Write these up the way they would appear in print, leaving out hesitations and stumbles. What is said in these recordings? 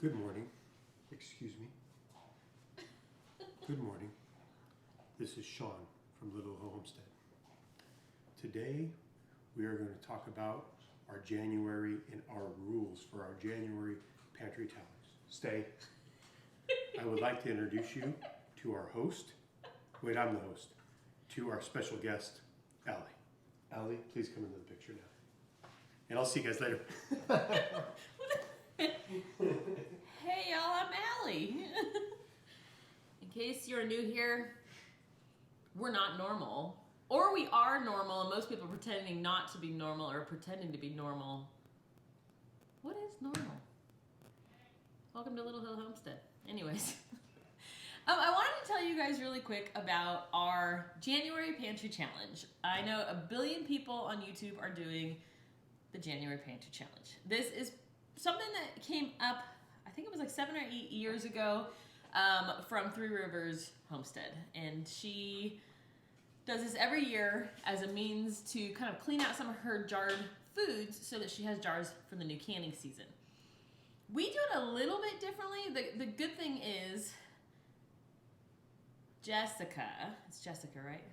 Good morning. Excuse me. Good morning. This is Shawn from Little Hill Homestead. Today we are going to talk about our January and our rules for our January pantry challenge. Stay. I would like to introduce you to our host. Wait, I'm the host. To our special guest, Ali. Ali, please come into the picture now. And I'll see you guys later. Hey y'all, I'm Ali. In case you're new here, we're not normal. Or we are normal and most people are pretending not to be normal or pretending to be normal. What is normal? Welcome to Little Hill Homestead. Anyways. I wanted to tell you guys really quick about our January Pantry Challenge. I know a billion people on YouTube are doing the January Pantry Challenge. This is something that came up, I think it was like 7 or 8 years ago, from Three Rivers Homestead. And she does this every year as a means to kind of clean out some of her jarred foods so that she has jars for the new canning season. We do it a little bit differently. The good thing is Jessica, it's Jessica, right?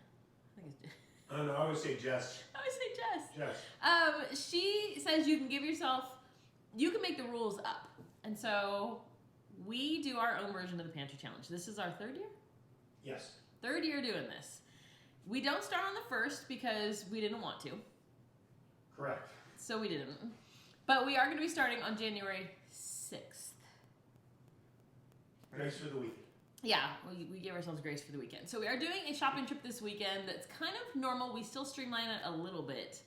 I think it's I don't know, I always say Jess. I always say Jess. Jess. She says you can give yourself, you can make the rules up. And so we do our own version of the Pantry Challenge. This is our third year? Yes. Third year doing this. We don't start on the 1st because we didn't want to. Correct. So we didn't. But we are going to be starting on January 6th. Grace for the weekend. Yeah, we give ourselves grace for the weekend. So we are doing a shopping trip this weekend that's kind of normal. We still streamline it a little bit.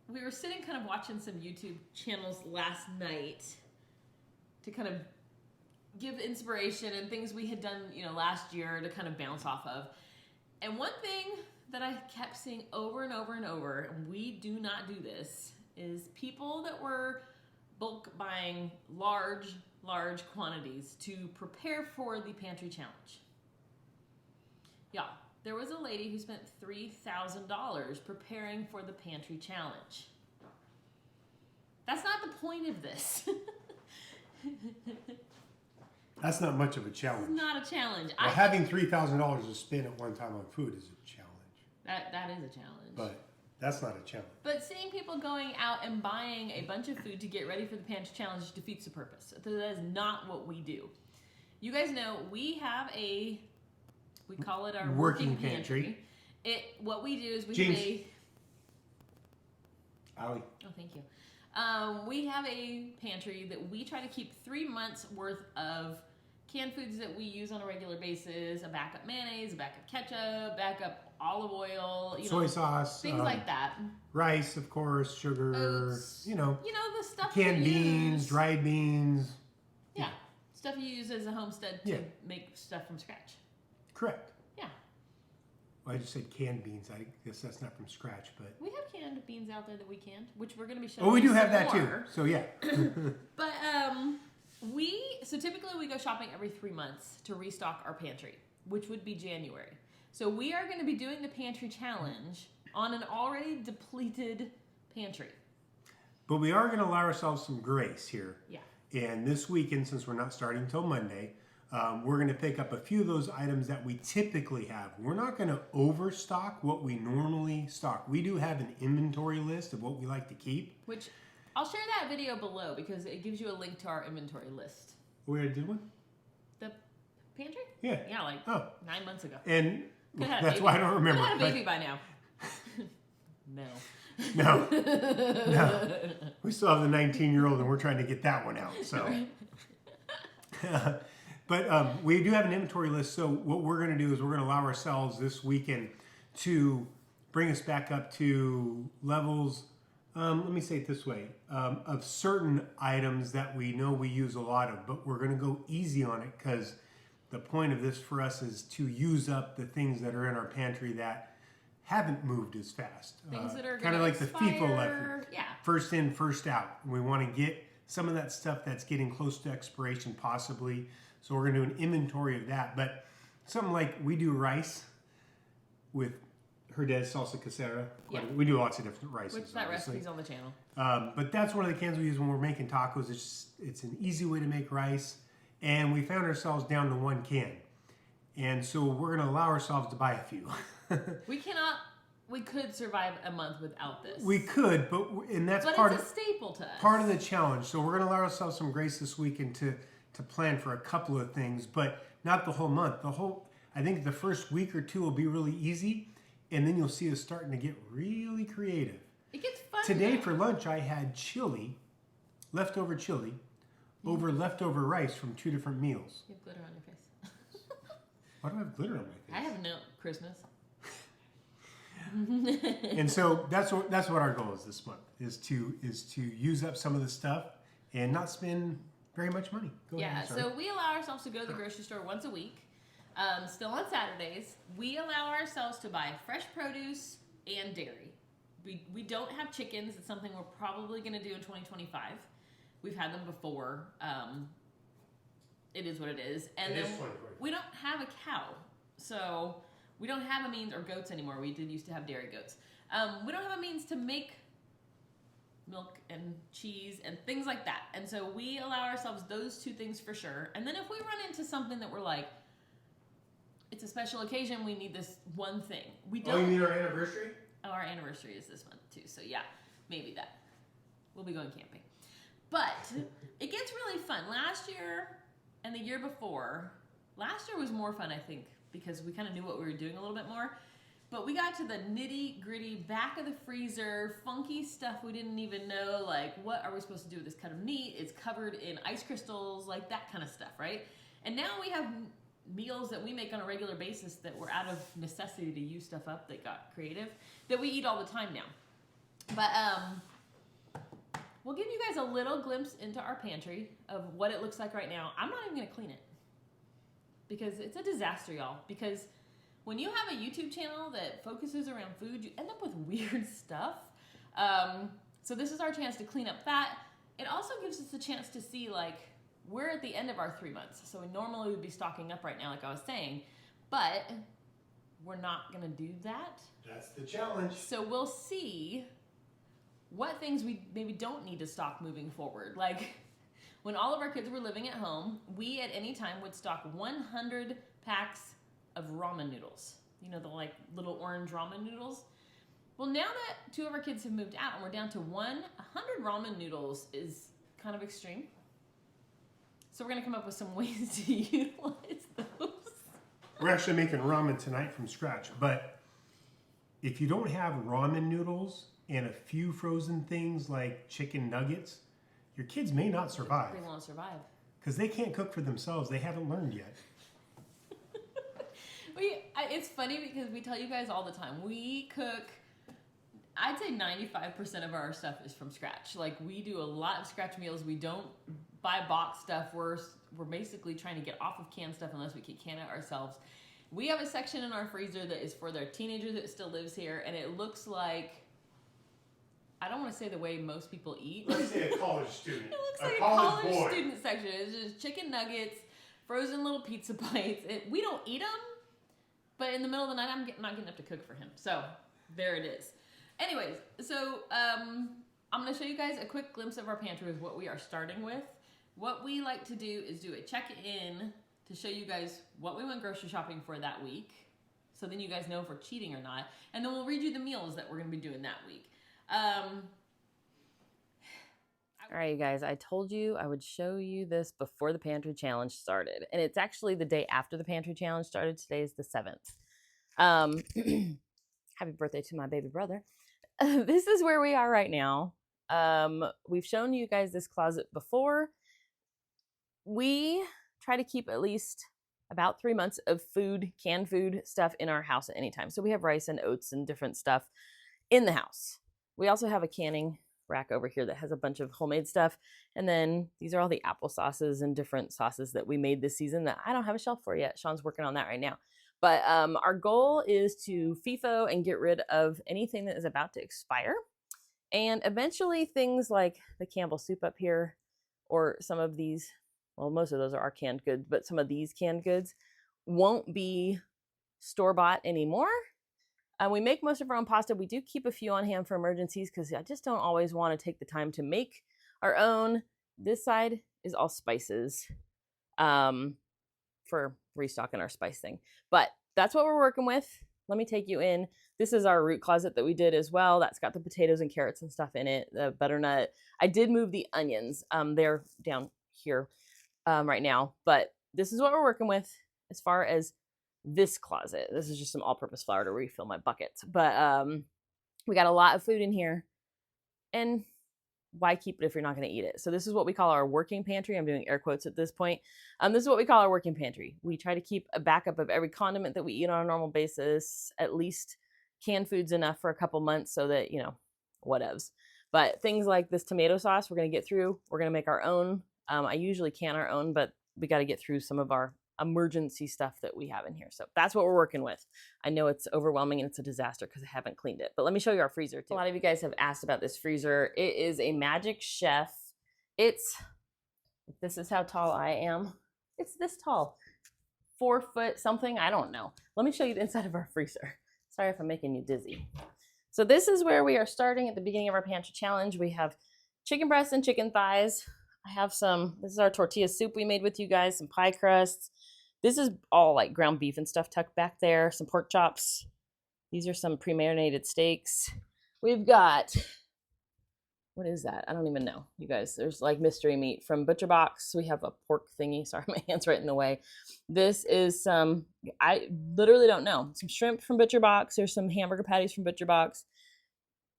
We were sitting kind of watching some YouTube channels last night to kind of give inspiration and things we had done, last year to kind of bounce off of. And one thing that I kept seeing over and over and over, and we do not do this, is people that were bulk buying large quantities to prepare for the Pantry Challenge. Yeah, there was a lady who spent $3,000 preparing for the Pantry Challenge. That's not the point of this. That's not much of a challenge. It's not a challenge. Well, having $3,000 to spend at one time on food is a challenge. That is a challenge. But that's not a challenge. But seeing people going out and buying a bunch of food to get ready for the Pantry Challenge defeats the purpose. That is not what we do. You guys know we call it our working pantry. What we do is we James. have a... Ali. Oh, thank you. We have a pantry that we try to keep 3 months worth of canned foods that we use on a regular basis, a backup mayonnaise, a backup ketchup, backup olive oil, soy sauce, things like that. Rice, of course, sugar, Oats, the stuff canned you beans, use. dried beans. Yeah, stuff you use as a homestead to make stuff from scratch. Correct. Yeah. Well, I just said canned beans. I guess that's not from scratch, but We have canned beans out there that we canned, which we're going to be showing. oh, we you do have some that too. more. So yeah. But so typically we go shopping every 3 months to restock our pantry, which would be January. So we are going to be doing the Pantry Challenge on an already depleted pantry. But we are going to allow ourselves some grace here. Yeah. And this weekend, since we're not starting until Monday, we're going to pick up a few of those items that we typically have. We're not going to overstock what we normally stock. We do have an inventory list of what we like to keep. Which I'll share that video below because it gives you a link to our inventory list. We already did one? The pantry? Yeah. Yeah, like 9 months ago. And Could've had a that's baby. why I don't remember. Could've had a baby by now. No. No. We still have the 19-year-old and we're trying to get that one out. So, but we do have an inventory list. So what we're going to do is we're going to allow ourselves this weekend to bring us back up to levels, let me say it this way, of certain items that we know we use a lot of, but we're going to go easy on it because the point of this for us is to use up the things that are in our pantry that haven't moved as fast. Things that are kind of like expire. the FIFO method. Yeah. First in, first out. We want to get some of that stuff that's getting close to expiration possibly. So we're going to do an inventory of that. But something like we do rice with Herdez salsa casera. Yeah. We do lots of different rices. Which that obviously. recipe's on the channel. But that's one of the cans we use when we're making tacos. It's an easy way to make rice. And we found ourselves down to one can. And so we're going to allow ourselves to buy a few. We could survive a month without this. We could, but that's but part it's of a staple to us. Part of the challenge. So we're going to allow ourselves some grace this weekend to plan for a couple of things, but not the whole month. I think the first week or two will be really easy, and then you'll see us starting to get really creative. It gets fun. Today for lunch, I had leftover chili, over leftover rice from 2 different meals. You have glitter on your face. Why do I have glitter on my face? I have no Christmas. And so that's what our goal is this month, is to use up some of the stuff and not spend very much money. Go ahead, so we allow ourselves to go to the grocery store once a week. Still on Saturdays. We allow ourselves to buy fresh produce and dairy. We don't have chickens. It's something we're probably going to do in 2025. We've had them before. It is what it is. And then we don't have a cow. So we don't have a means, or goats anymore. We did used to have dairy goats. We don't have a means to make milk and cheese and things like that. And so we allow ourselves those 2 things for sure. And then if we run into something that we're like, it's a special occasion, we need this one thing. We don't. Oh, you mean our anniversary? Oh, our anniversary is this month too. So yeah, maybe that. We'll be going camping. But it gets really fun. Last year and the year before, last year was more fun, I think, because we kind of knew what we were doing a little bit more. But we got to the nitty gritty back of the freezer, funky stuff we didn't even know, like what are we supposed to do with this cut of meat? It's covered in ice crystals, like that kind of stuff, right? And now we have meals that we make on a regular basis that were out of necessity to use stuff up that got creative, that we eat all the time now. But we'll give you guys a little glimpse into our pantry of what it looks like right now. I'm not even gonna clean it because it's a disaster, y'all. Because when you have a YouTube channel that focuses around food, you end up with weird stuff. So this is our chance to clean up that. It also gives us a chance to see, like, we're at the end of our 3 months. So we normally would be stocking up right now, like I was saying, but we're not gonna do that. That's the challenge. So we'll see what things we maybe don't need to stock moving forward. Like when all of our kids were living at home, we at any time would stock 100 packs of ramen noodles. You know, the like little orange ramen noodles. Well, now that 2 of our kids have moved out and we're down to 100 ramen noodles is kind of extreme. So we're gonna come up with some ways to utilize those. We're actually making ramen tonight from scratch, but if you don't have ramen noodles and a few frozen things like chicken nuggets, your kids may not survive. They won't survive. Because they can't cook for themselves. They haven't learned yet. It's funny because we tell you guys all the time, we cook, I'd say 95% of our stuff is from scratch. Like we do a lot of scratch meals. We don't buy box stuff. We're basically trying to get off of canned stuff unless we can can it ourselves. We have a section in our freezer that is for their teenager that still lives here, and it looks like, I don't want to say the way most people eat. Let's say a college student. It looks like a college student section. It's just chicken nuggets, frozen little pizza bites. We don't eat them, but in the middle of the night, I'm not getting up to cook for him. So there it is. Anyways, so I'm going to show you guys a quick glimpse of our pantry with what we are starting with. What we like to do is do a check-in to show you guys what we went grocery shopping for that week. So then you guys know if we're cheating or not. And then we'll read you the meals that we're going to be doing that week. All right, you guys, I told you I would show you this before the pantry challenge started. And it's actually the day after the pantry challenge started. Today is the 7th. Happy birthday to my baby brother. This is where we are right now. We've shown you guys this closet before. We try to keep at least about 3 months of food, canned food stuff in our house at any time. So we have rice and oats and different stuff in the house. We also have a canning rack over here that has a bunch of homemade stuff. And then these are all the apple sauces and different sauces that we made this season that I don't have a shelf for yet. Sean's working on that right now. But our goal is to FIFO and get rid of anything that is about to expire. And eventually things like the Campbell soup up here, or some of these, well, most of those are our canned goods, but some of these canned goods won't be store-bought anymore. We make most of our own pasta. We do keep a few on hand for emergencies because I just don't always want to take the time to make our own. This side is all spices for restocking our spice thing. But that's what we're working with. Let me take you in. This is our root closet that we did as well. That's got the potatoes and carrots and stuff in it, the butternut. I did move the onions. They're down here right now. But this is what we're working with as far as this closet. This is just some all-purpose flour to refill my buckets. But we got a lot of food in here. And why keep it if you're not going to eat it? So this is what we call our working pantry. I'm doing air quotes at this point. This is what we call our working pantry. We try to keep a backup of every condiment that we eat on a normal basis, at least canned foods enough for a couple months so that, you know, whatevs. But things like this tomato sauce, we're going to get through. We're going to make our own. I usually can our own, but we got to get through some of our emergency stuff that we have in here. So that's what we're working with. I know it's overwhelming and it's a disaster because I haven't cleaned it, but let me show you our freezer too. A lot of you guys have asked about this freezer. It is a Magic Chef. This is how tall I am. It's this tall, 4 foot something. I don't know. Let me show you the inside of our freezer. Sorry if I'm making you dizzy. So this is where we are starting at the beginning of our pantry challenge. We have chicken breasts and chicken thighs. I have this is our tortilla soup we made with you guys, some pie crusts. This is all like ground beef and stuff tucked back there, some pork chops. These are some pre-marinated steaks. We've got, what is that? I don't even know, you guys. There's like mystery meat from Butcher Box. We have a pork thingy. Sorry, my hand's right in the way. This is some, I literally don't know. Some shrimp from Butcher Box. There's some hamburger patties from Butcher Box.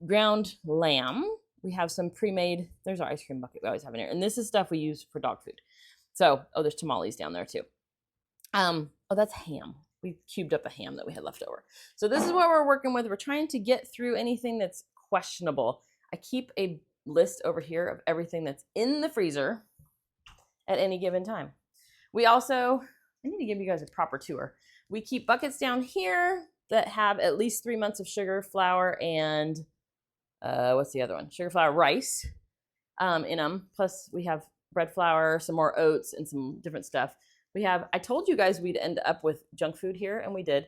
Ground lamb. We have some pre-made, there's our ice cream bucket we always have in here. And this is stuff we use for dog food. So, oh, there's tamales down there too. Oh, that's ham. We cubed up a ham that we had left over. So this is what we're working with. We're trying to get through anything that's questionable. I keep a list over here of everything that's in the freezer at any given time. We also, I need to give you guys a proper tour. We keep buckets down here that have at least 3 months of sugar, flour, and what's the other one? Sugar, flour, rice in them. Plus we have bread flour, some more oats, and some different stuff. I told you guys we'd end up with junk food here, and we did.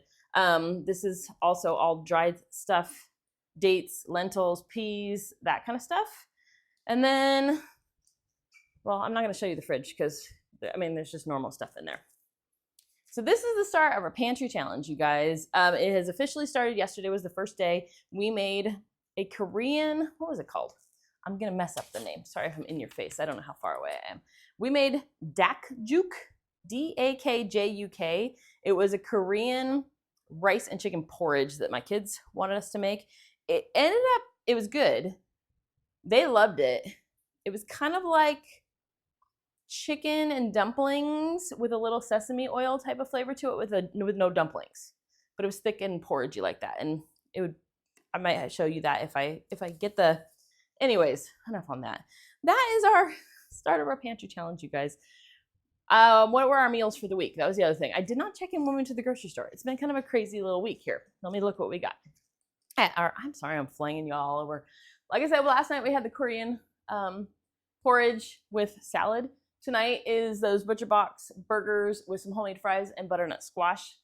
This is also all dried stuff, dates, lentils, peas, that kind of stuff. And then, well, I'm not going to show you the fridge because, I mean, there's just normal stuff in there. So this is the start of our pantry challenge, you guys. It has officially started. Yesterday was the first day. We made a Korean, what was it called? I'm going to mess up the name. Sorry if I'm in your face. I don't know how far away I am. We made dakjuk. Dakjuk. It was a Korean rice and chicken porridge that my kids wanted us to make. It was good. They loved it. It was kind of like chicken and dumplings with a little sesame oil type of flavor to it with no dumplings. But it was thick and porridgey like that. And I might show you that if I get the, anyways, enough on that. That is our start of our pantry challenge, you guys. What were our meals for the week? That was the other thing. I did not check in when we went to the grocery store. It's been kind of a crazy little week here. Let me look what we got. I'm sorry, I'm flinging you all over. Like I said, last night we had the Korean porridge with salad. Tonight is those Butcher Box burgers with some homemade fries and butternut squash.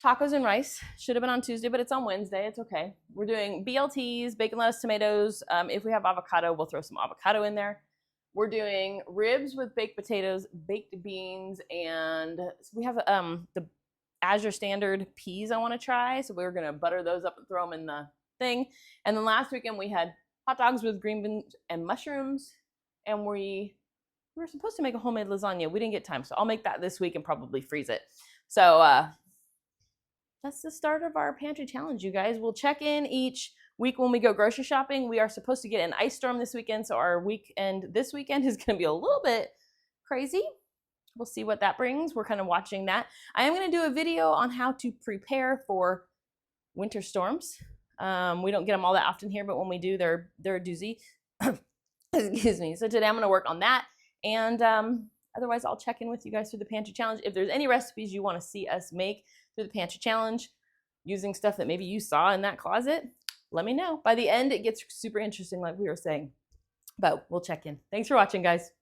Tacos and rice. Should have been on Tuesday, but it's on Wednesday. It's okay. We're doing BLTs, bacon, lettuce, tomatoes. If we have avocado, we'll throw some avocado in there. We're doing ribs with baked potatoes, baked beans, and we have the Azure Standard peas I want to try. So we're going to butter those up and throw them in the thing. And then last weekend we had hot dogs with green beans and mushrooms. And we were supposed to make a homemade lasagna. We didn't get time. So I'll make that this week and probably freeze it. So that's the start of our pantry challenge, you guys. We'll check in each week when we go grocery shopping. We are supposed to get an ice storm this weekend, so our weekend this weekend is going to be a little bit crazy. We'll see what that brings. We're kind of watching that. I am going to do a video on how to prepare for winter storms. We don't get them all that often here, but when we do, they're a doozy. Excuse me. So today I'm going to work on that, and otherwise I'll check in with you guys through the pantry challenge. If there's any recipes you want to see us make through the pantry challenge using stuff that maybe you saw in that closet, let me know. By the end, it gets super interesting, like we were saying. But we'll check in. Thanks for watching, guys.